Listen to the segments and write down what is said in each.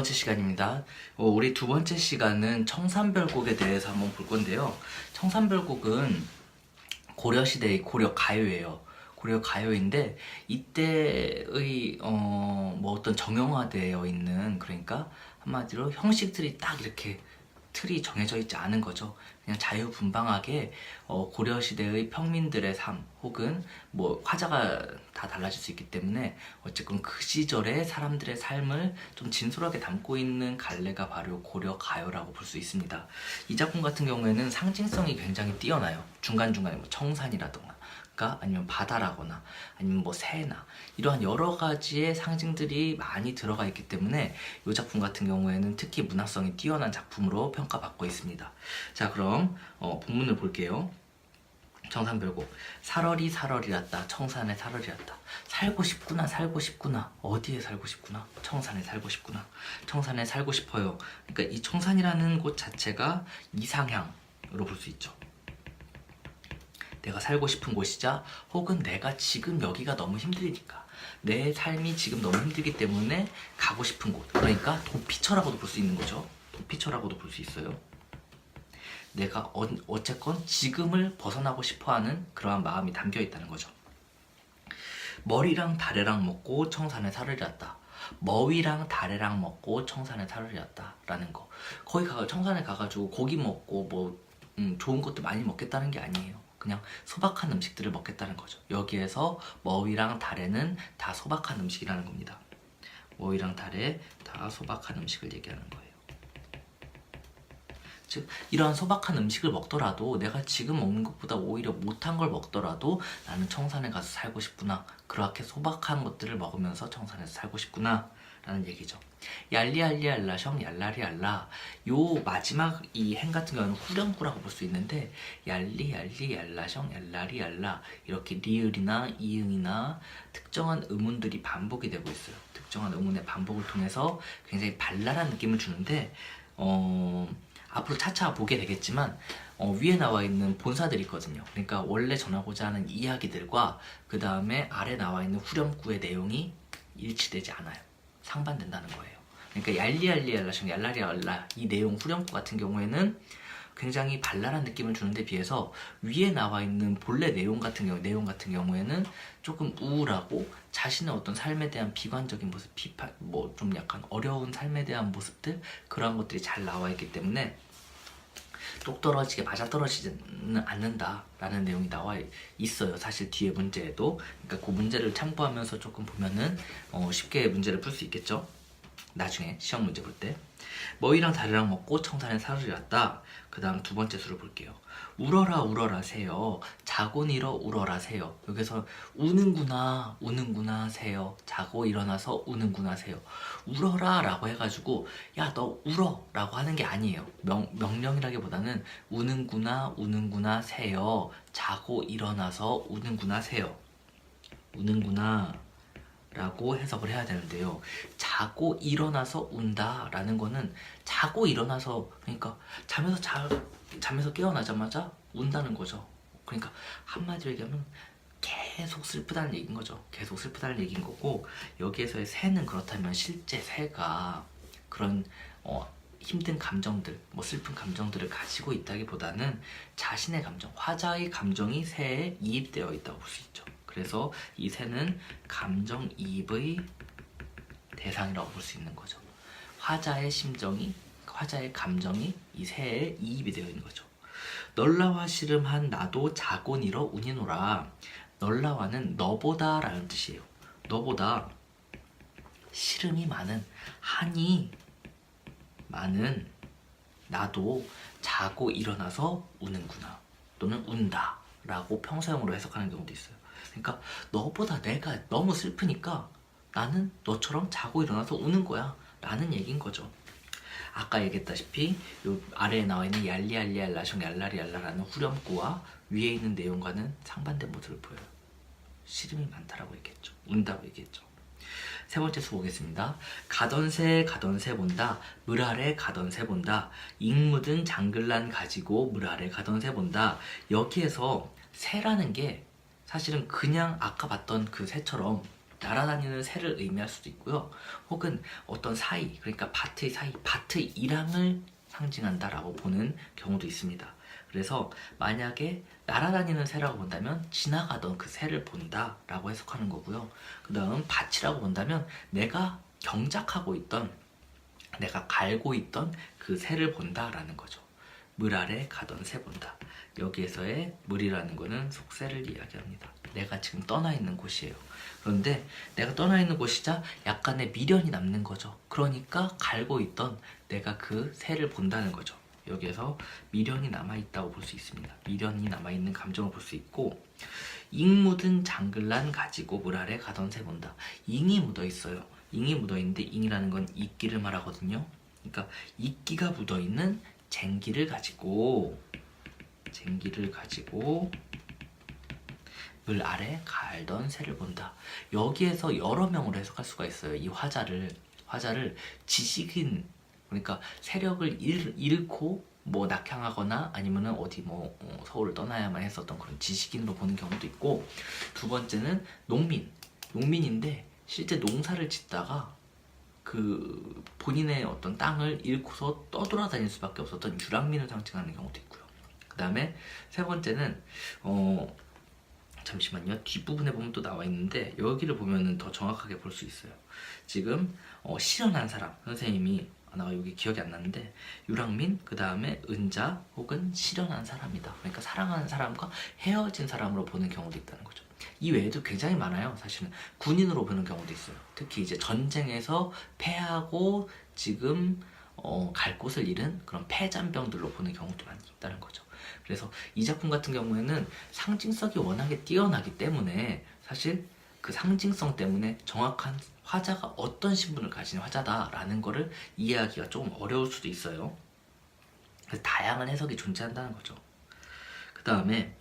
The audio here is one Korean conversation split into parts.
번째 시간입니다. 우리 두 번째 시간은 청산별곡에 대해서 한번 볼 건데요. 청산별곡은 고려시대의 고려가요예요. 고려가요인데 이때의 뭐 어떤 정형화되어 있는, 그러니까 한마디로 형식들이 딱 이렇게 틀이 정해져 있지 않은 거죠. 그냥 자유분방하게 고려시대의 평민들의 삶 혹은 뭐 화자가 다 달라질 수 있기 때문에 어쨌건 그 시절의 사람들의 삶을 좀 진솔하게 담고 있는 갈래가 바로 고려가요라고 볼 수 있습니다. 이 작품 같은 경우에는 상징성이 굉장히 뛰어나요. 중간중간에 뭐 청산이라던가 아니면 바다라거나 아니면 뭐 새나 이러한 여러 가지의 상징들이 많이 들어가 있기 때문에 이 작품 같은 경우에는 특히 문학성이 뛰어난 작품으로 평가받고 있습니다. 자, 그럼 본문을 볼게요. 청산별곡. 살얼이 살얼이랐다. 청산에 살얼이랐다. 살고 싶구나, 살고 싶구나. 어디에 살고 싶구나? 청산에 살고 싶구나. 청산에 살고 싶어요. 그러니까 이 청산이라는 곳 자체가 이상향으로 볼 수 있죠. 내가 살고 싶은 곳이자 혹은 내가 지금 여기가 너무 힘드니까, 내 삶이 지금 너무 힘들기 때문에 가고 싶은 곳, 그러니까 도피처라고도 볼 수 있는 거죠. 도피처라고도 볼 수 있어요. 내가 어쨌건 지금을 벗어나고 싶어하는 그러한 마음이 담겨 있다는 거죠. 머리랑 다래랑 먹고 청산에 살을 렸다. 머위랑 다래랑 먹고 청산에 살을 렸다 라는 거. 거기 청산에 가가지고 고기 먹고 뭐 좋은 것도 많이 먹겠다는 게 아니에요. 그냥 소박한 음식들을 먹겠다는 거죠. 여기에서 머위랑 다래는 다 소박한 음식이라는 겁니다. 머위랑 다래 다 소박한 음식을 얘기하는 거예요. 즉 이러한 소박한 음식을 먹더라도, 내가 지금 먹는 것보다 오히려 못한 걸 먹더라도 나는 청산에 가서 살고 싶구나, 그렇게 소박한 것들을 먹으면서 청산에서 살고 싶구나 라는 얘기죠. 얄리얄리얄라셩 얄라리얄라, 요 마지막 이 행 같은 경우는 후렴구라고 볼 수 있는데, 얄리얄리얄라셩 얄라리얄라, 이렇게 리을이나 이응이나 특정한 음운들이 반복이 되고 있어요. 특정한 음운의 반복을 통해서 굉장히 발랄한 느낌을 주는데, 앞으로 차차 보게 되겠지만 위에 나와 있는 본사들이 있거든요. 그러니까 원래 전하고자 하는 이야기들과 그 다음에 아래 나와 있는 후렴구의 내용이 일치되지 않아요. 상반된다는 거예요. 그러니까 얄리얄리얄라셩 얄라리얄라, 이 내용 후렴구 같은 경우에는 굉장히 발랄한 느낌을 주는데 비해서 위에 나와 있는 본래 내용 같은 경우에는 조금 우울하고 자신의 어떤 삶에 대한 비관적인 모습, 비판, 뭐 좀 약간 어려운 삶에 대한 모습들, 그런 것들이 잘 나와 있기 때문에 똑떨어지게 맞아떨어지지는 않는다라는 내용이 나와 있어요. 사실 뒤에 문제에도. 그러니까 그 문제를 참고하면서 조금 보면은 쉽게 문제를 풀 수 있겠죠. 나중에 시험 문제 볼 때. 머위랑 다리랑 먹고 청산에 살을 렸다. 그 다음 두 번째 수를 볼게요. 울어라 울어라 새요, 자고 일어 울어라 새요. 여기서 우는구나 우는구나 새요, 자고 일어나서 우는구나 새요. 울어라 라고 해가지고 야 너 울어 라고 하는 게 아니에요. 명령이라기보다는 우는구나 우는구나 새요, 자고 일어나서 우는구나 새요. 우는구나 라고 해석을 해야 되는데요. 자고 일어나서 운다 라는 거는 자고 일어나서, 그러니까 잠에서 깨어나자마자 운다는 거죠. 그러니까 한마디로 얘기하면 계속 슬프다는 얘기인 거죠. 계속 슬프다는 얘기인 거고, 여기에서의 새는 그렇다면 실제 새가 그런 힘든 감정들, 뭐 슬픈 감정들을 가지고 있다기보다는 자신의 감정, 화자의 감정이 새에 이입되어 있다고 볼 수 있죠. 그래서 이 새는 감정이입의 대상이라고 볼 수 있는 거죠. 화자의 심정이, 화자의 감정이 이 새에 이입이 되어 있는 거죠. 널라와 씨름한 나도 자곤 일어 운이노라. 널라와는 너보다 라는 뜻이에요. 너보다 씨름이 많은, 한이 많은 나도 자고 일어나서 우는구나, 또는 운다 라고 평서형으로 해석하는 경우도 있어요. 그러니까 너보다 내가 너무 슬프니까 나는 너처럼 자고 일어나서 우는 거야 라는 얘기인 거죠. 아까 얘기했다시피 요 아래에 나와 있는 얄리얄리얄라셩 얄라리얄라라는 후렴구와 위에 있는 내용과는 상반된 모습을 보여요. 시름이 많다라고 얘기했죠. 운다고 얘기했죠. 세 번째 수 보겠습니다. 가던 새 본다. 물 아래 가던 새 본다. 익 묻은 장글란 가지고 물 아래 가던 새 본다. 여기에서 새라는 게 사실은 그냥 아까 봤던 그 새처럼 날아다니는 새를 의미할 수도 있고요. 혹은 어떤 사이, 그러니까 밭의 사이, 밭의 일항을 상징한다라고 보는 경우도 있습니다. 그래서 만약에 날아다니는 새라고 본다면 지나가던 그 새를 본다라고 해석하는 거고요. 그 다음 밭이라고 본다면 내가 경작하고 있던, 내가 갈고 있던 그 새를 본다라는 거죠. 물 아래 가던 새 본다. 여기에서의 물이라는 거는 속새를 이야기합니다. 내가 지금 떠나 있는 곳이에요. 그런데 내가 떠나 있는 곳이자 약간의 미련이 남는 거죠. 그러니까 갈고 있던 내가 그 새를 본다는 거죠. 여기에서 미련이 남아있다고 볼 수 있습니다. 미련이 남아있는 감정을 볼 수 있고, 잉 묻은 장글란 가지고 물 아래 가던 새 본다. 잉이 묻어있어요. 잉이 묻어있는데 잉이라는 건 이끼를 말하거든요. 그러니까 이끼가 묻어있는 쟁기를 가지고 물 아래 갈던 새를 본다. 여기에서 여러 명으로 해석할 수가 있어요. 이 화자를 지식인, 그러니까 세력을 잃고 뭐 낙향하거나 아니면은 어디 뭐 서울을 떠나야만 했었던 그런 지식인으로 보는 경우도 있고, 두 번째는 농민인데 실제 농사를 짓다가 그 본인의 어떤 땅을 잃고서 떠돌아다닐 수밖에 없었던 유랑민을 상징하는 경우도 있고요. 그 다음에 세 번째는 잠시만요. 뒷부분에 보면 또 나와 있는데 여기를 보면은 더 정확하게 볼 수 있어요. 지금 실현한 사람, 선생님이 나 여기 기억이 안 나는데 유랑민, 그 다음에 은자 혹은 실현한 사람이다. 그러니까 사랑하는 사람과 헤어진 사람으로 보는 경우도 있다는 거죠. 이 외에도 굉장히 많아요. 사실은 군인으로 보는 경우도 있어요. 특히 이제 전쟁에서 패하고 지금 갈 곳을 잃은 그런 패잔병들로 보는 경우도 많이 있다는 거죠. 그래서 이 작품 같은 경우에는 상징성이 워낙에 뛰어나기 때문에 사실 그 상징성 때문에 정확한 화자가 어떤 신분을 가진 화자다라는 거를 이해하기가 조금 어려울 수도 있어요. 그래서 다양한 해석이 존재한다는 거죠. 그 다음에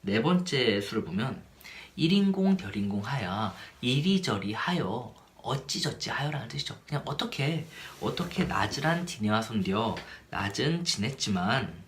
네 번째 수를 보면 일인공 덜인공 하야, 이리저리 하여 어찌저찌 하여라는 뜻이죠. 그냥 어떻게 나즈란 디네와 손디어, 낮은 지냈지만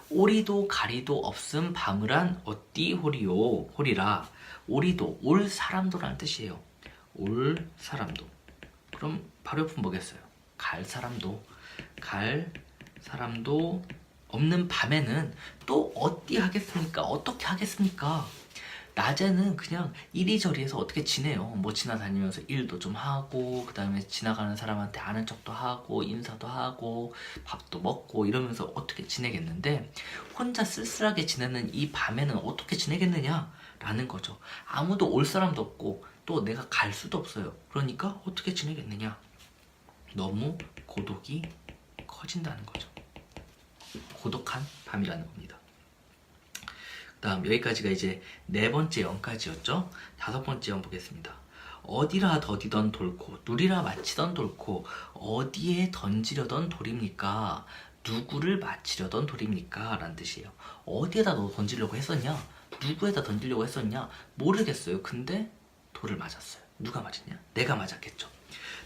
오리도 가리도 없음 밤을한 어띠 호리라. 오리도 올 사람도라는 뜻이에요. 올 사람도. 그럼 바로 옆은 뭐겠어요? 갈 사람도 없는 밤에는 또 어디 하겠습니까? 어떻게 하겠습니까? 낮에는 그냥 이리저리해서 어떻게 지내요. 뭐 지나다니면서 일도 좀 하고, 그 다음에 지나가는 사람한테 아는 척도 하고, 인사도 하고, 밥도 먹고 이러면서 어떻게 지내겠는데, 혼자 쓸쓸하게 지내는 이 밤에는 어떻게 지내겠느냐 라는 거죠. 아무도 올 사람도 없고 또 내가 갈 수도 없어요. 그러니까 어떻게 지내겠느냐. 너무 고독이 커진다는 거죠. 고독한 밤이라는 겁니다. 다음 여기까지가 이제 네 번째 영까지였죠. 다섯 번째 영 보겠습니다. 어디라 더디던 돌고 누리라 맞히던 돌고 어디에 던지려던 돌입니까? 누구를 맞히려던 돌입니까? 라는 뜻이에요. 어디에다 너 던지려고 했었냐? 누구에다 던지려고 했었냐? 모르겠어요. 근데 돌을 맞았어요. 누가 맞았냐? 내가 맞았겠죠.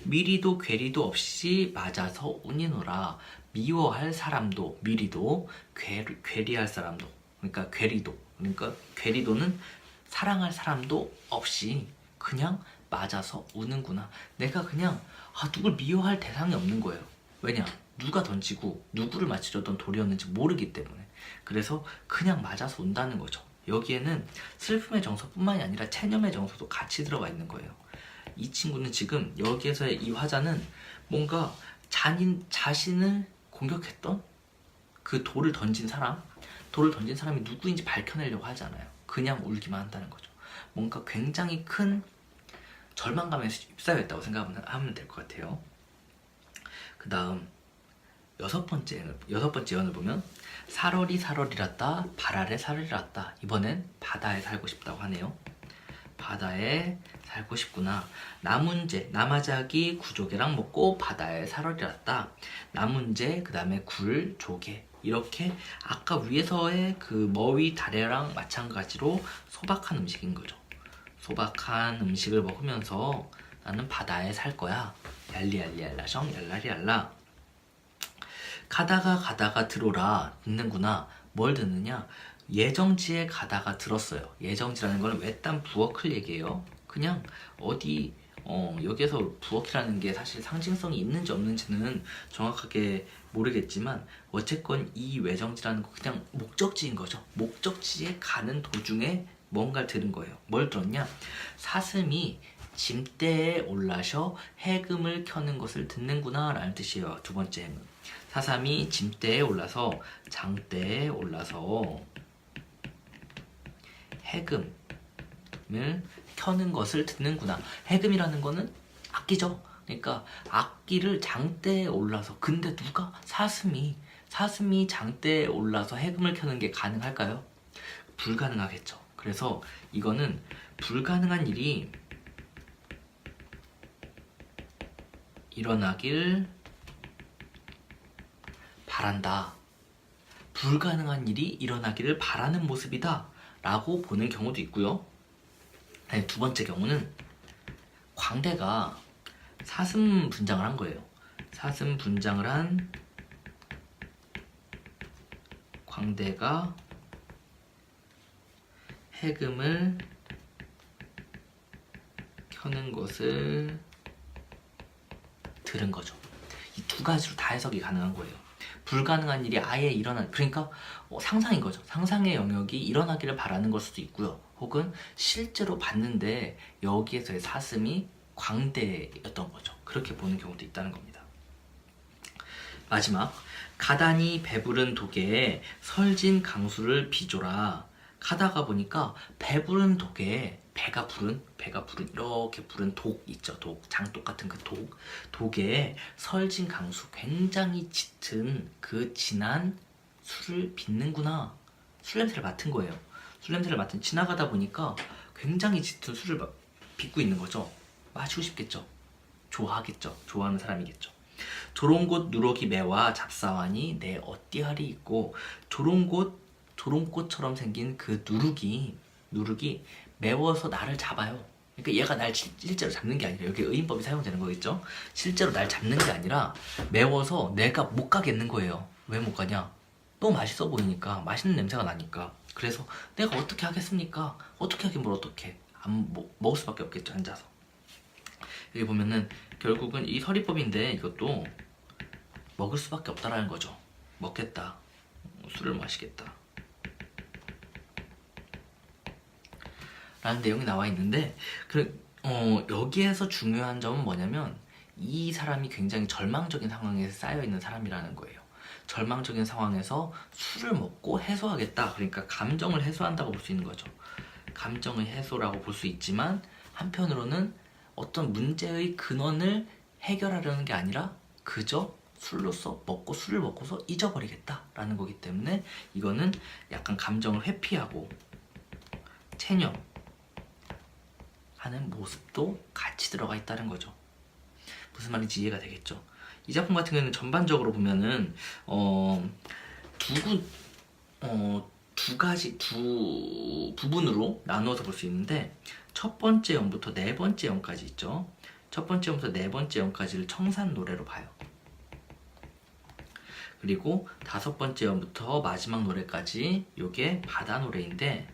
미리도 괴리도 없이 맞아서 운이노라. 미워할 사람도 미리도 괴리할 사람도, 그러니까 괴리도는 사랑할 사람도 없이 그냥 맞아서 우는구나. 내가 그냥 누굴 미워할 대상이 없는 거예요. 왜냐? 누가 던지고 누구를 맞추려던 돌이었는지 모르기 때문에. 그래서 그냥 맞아서 운다는 거죠. 여기에는 슬픔의 정서뿐만이 아니라 체념의 정서도 같이 들어가 있는 거예요. 이 친구는 지금 여기에서의 이 화자는 뭔가 자신을 공격했던 그 돌을 던진 사람이 누구인지 밝혀내려고 하지 않아요. 그냥 울기만 한다는 거죠. 뭔가 굉장히 큰 절망감에 휩싸였다고 생각하면 될 것 같아요. 그 다음 여섯 번째 연을 보면 사러리랐다 발아래 사러리랐다. 이번엔 바다에 살고 싶다고 하네요. 바다에 살고 싶구나. 나문제, 나마자기 구조개랑 먹고 바다에 사러리랐다. 나문제, 그 다음에 굴, 조개. 이렇게 아까 위에서의 그 머위 다래랑 마찬가지로 소박한 음식인 거죠. 소박한 음식을 먹으면서 나는 바다에 살 거야. 얄리얄리얄라셩 얄라리얄라. 가다가 들어라 듣는구나. 뭘 듣느냐? 예정지에 가다가 들었어요. 예정지라는 건 외딴 부어클 얘기예요. 그냥 어디 여기에서 부어키라는 게 사실 상징성이 있는지 없는지는 정확하게 모르겠지만 어쨌건 이 외정지라는 거 그냥 목적지인 거죠. 목적지에 가는 도중에 뭔가를 들은 거예요. 뭘 들었냐? 사슴이 짐대에 올라셔 해금을 켜는 것을 듣는구나 라는 뜻이에요. 두 번째 해는 사삼이 짐대에 올라서 장대에 올라서 해금을 켜는 것을 듣는구나. 해금이라는 거는 악기죠. 그러니까 악기를 장대에 올라서, 근데 누가? 사슴이 장대에 올라서 해금을 켜는 게 가능할까요? 불가능하겠죠. 그래서 이거는 불가능한 일이 일어나길 바란다. 불가능한 일이 일어나기를 바라는 모습이다 라고 보는 경우도 있고요. 두 번째 경우는 광대가 사슴 분장을 한 거예요. 사슴 분장을 한 광대가 해금을 켜는 것을 들은 거죠. 이 두 가지로 다 해석이 가능한 거예요. 불가능한 일이 아예 그러니까 상상인 거죠. 상상의 영역이 일어나기를 바라는 걸 수도 있고요. 혹은 실제로 봤는데 여기에서의 사슴이 광대였던 거죠. 그렇게 보는 경우도 있다는 겁니다. 마지막, 가다니 배부른 독에 설진 강수를 비조라. 가다가 보니까 배부른 독에 배가 부른 이렇게 부른 독 있죠. 장독 같은 그 독에 설진 강수, 굉장히 짙은 그 진한 술을 빚는구나. 술 냄새를 맡은 거예요. 지나가다 보니까 굉장히 짙은 술을 빚고 있는 거죠. 마시고 싶겠죠. 좋아하겠죠. 좋아하는 사람이겠죠. 조롱꽃 누룩이 매와 잡사하니 내 어띠하리 있고, 조롱꽃처럼 생긴 그 누룩이 매워서 나를 잡아요. 그러니까 얘가 날 실제로 잡는 게 아니라, 여기 의인법이 사용되는 거겠죠. 실제로 날 잡는 게 아니라 매워서 내가 못 가겠는 거예요. 왜 못 가냐? 너무 맛있어 보이니까, 맛있는 냄새가 나니까. 그래서 내가 어떻게 하겠습니까? 어떻게 하긴 뭘 어떻게. 먹을 수밖에 없겠죠, 앉아서. 여기 보면은 결국은 이 서리법인데 이것도 먹을 수밖에 없다라는 거죠. 먹겠다. 술을 마시겠다. 라는 내용이 나와 있는데, 여기에서 중요한 점은 뭐냐면 이 사람이 굉장히 절망적인 상황에 쌓여있는 사람이라는 거예요. 절망적인 상황에서 술을 먹고 해소하겠다. 그러니까 감정을 해소한다고 볼 수 있는 거죠. 감정의 해소라고 볼 수 있지만, 한편으로는 어떤 문제의 근원을 해결하려는 게 아니라 그저 술을 먹고서 잊어버리겠다라는 거기 때문에 이거는 약간 감정을 회피하고 체념하는 모습도 같이 들어가 있다는 거죠. 무슨 말인지 이해가 되겠죠? 이 작품 같은 경우는 전반적으로 보면은 두 부분으로 나누어서 볼 수 있는데, 첫 번째 영부터 네 번째 영까지 있죠. 첫 번째 영부터 네 번째 영까지를 청산 노래로 봐요. 그리고 다섯 번째 영부터 마지막 노래까지 요게 바다 노래인데,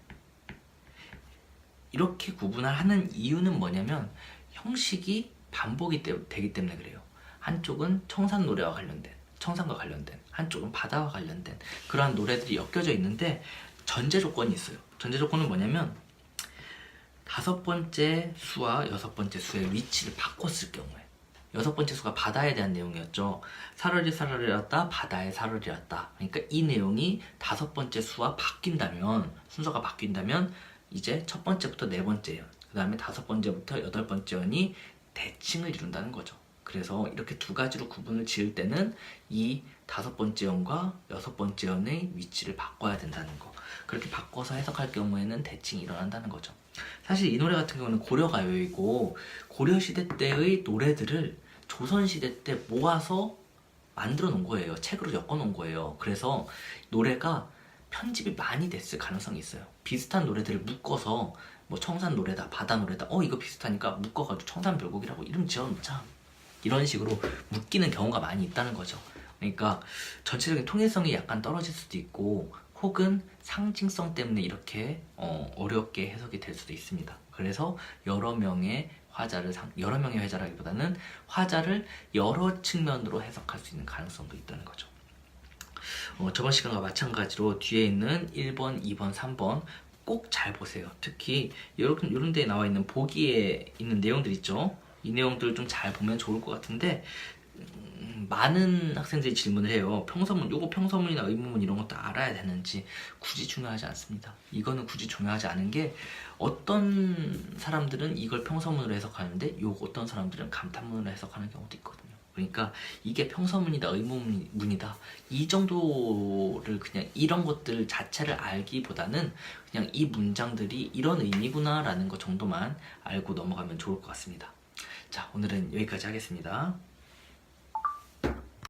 이렇게 구분을 하는 이유는 뭐냐면 형식이 반복이 되기 때문에 그래요. 한쪽은 청산 노래와 관련된, 청산과 관련된, 한쪽은 바다와 관련된 그러한 노래들이 엮여져 있는데, 전제 조건이 있어요. 전제 조건은 뭐냐면 다섯 번째 수와 여섯 번째 수의 위치를 바꿨을 경우에, 여섯 번째 수가 바다에 대한 내용이었죠. 사러리 사러리였다, 바다의 사러리였다. 그러니까 이 내용이 다섯 번째 수와 바뀐다면, 순서가 바뀐다면 이제 첫 번째부터 네 번째, 그 다음에 다섯 번째부터 여덟 번째 연이 대칭을 이룬다는 거죠. 그래서 이렇게 두 가지로 구분을 지을 때는 이 다섯 번째 연과 여섯 번째 연의 위치를 바꿔야 된다는 거. 그렇게 바꿔서 해석할 경우에는 대칭이 일어난다는 거죠. 사실 이 노래 같은 경우는 고려가요이고, 고려시대 때의 노래들을 조선시대 때 모아서 만들어 놓은 거예요. 책으로 엮어 놓은 거예요. 그래서 노래가 편집이 많이 됐을 가능성이 있어요. 비슷한 노래들을 묶어서 뭐 청산 노래다, 바다 노래다, 이거 비슷하니까 묶어가지고 청산별곡이라고 이름 지어놓자, 이런 식으로 묶이는 경우가 많이 있다는 거죠. 그러니까 전체적인 통일성이 약간 떨어질 수도 있고 혹은 상징성 때문에 이렇게 어렵게 해석이 될 수도 있습니다. 그래서 여러 명의 화자라기보다는 화자를 여러 측면으로 해석할 수 있는 가능성도 있다는 거죠. 저번 시간과 마찬가지로 뒤에 있는 1번, 2번, 3번 꼭 잘 보세요. 특히 이런 데에 나와 있는 보기에 있는 내용들 있죠. 이 내용들 좀 잘 보면 좋을 것 같은데 많은 학생들이 질문을 해요. 요거 평서문이나 의문문 이런 것도 알아야 되는지. 굳이 중요하지 않습니다. 이거는 굳이 중요하지 않은 게 어떤 사람들은 이걸 평서문으로 해석하는데 어떤 사람들은 감탄문으로 해석하는 경우도 있거든요. 그러니까 이게 평서문이다 의문문이다 이 정도를 그냥 이런 것들 자체를 알기보다는 그냥 이 문장들이 이런 의미구나 라는 것 정도만 알고 넘어가면 좋을 것 같습니다. 자, 오늘은 여기까지 하겠습니다.